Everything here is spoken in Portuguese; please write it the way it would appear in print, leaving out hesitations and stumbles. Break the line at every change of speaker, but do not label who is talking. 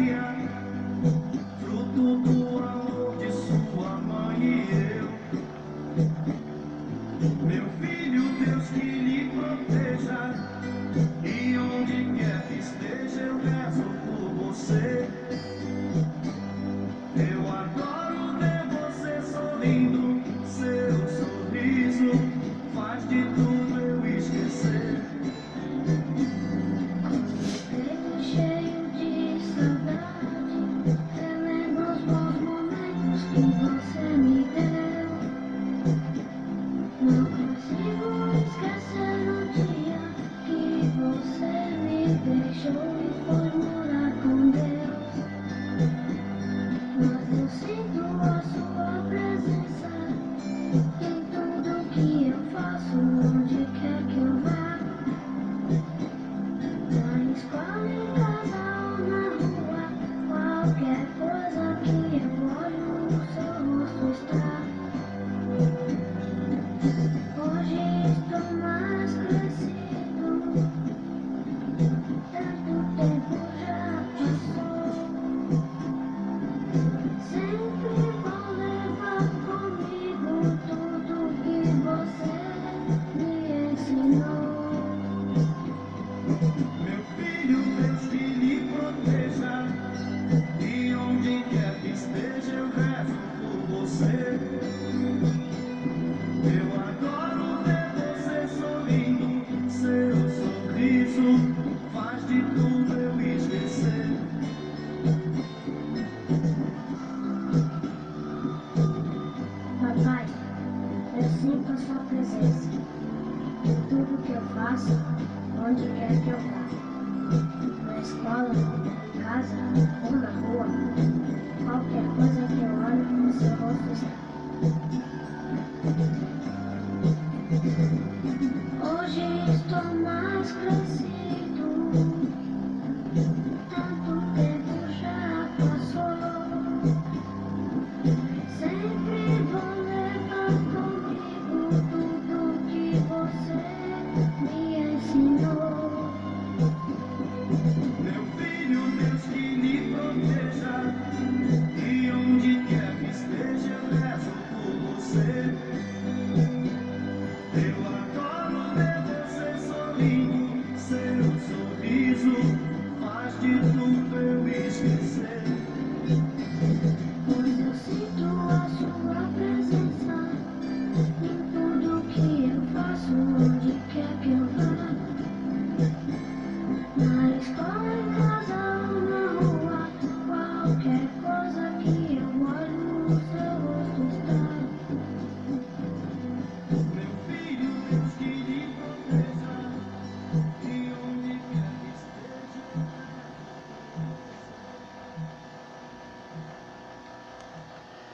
Maria, fruto do amor de sua mãe e eu. Meu filho, Deus que lhe proteja, e onde quer que esteja eu rezo por você. Eu adoro ver você sorrindo, seu sorriso faz de tudo eu esquecer.
Peito cheio de saudade, relembro os bons momentos que você me deu. Não consigo esquecer o dia que você me deixou e foi morar com Deus. Mas eu sinto a sua presença em tudo que eu faço, onde quer que eu vá. Na escola, em casa ou na rua, qualquer coisa que eu olho, o seu rosto está. Hoje estou mais crescido, tanto tempo já passou. Sempre vou levar comigo tudo que você me ensinou.
Meu filho, Deus que lhe proteja, e onde quer que esteja eu rezo por você. Eu adoro ver você sorrindo, seu sorriso faz de tudo eu esquecer.
Papai, eu sinto a sua presença em tudo que eu faço, onde quer que eu vá. Na escola, em casa ou na rua, qualquer coisa que eu olho, o seu rosto está. Hoje estou mais crescido, tanto tempo já passou. Sempre vou levar comigo tudo que você me ensinou.
Meu filho, Deus que lhe proteja, e onde quer que esteja eu rezo por você. Eu adoro ver você sorrindo, seu sorriso faz de tudo eu esquecer.
Pois eu sinto a sua presença em tudo que eu faço, onde quer que eu vá. Na escola, em casa ou na rua, qualquer coisa que eu olho, o seu rosto está.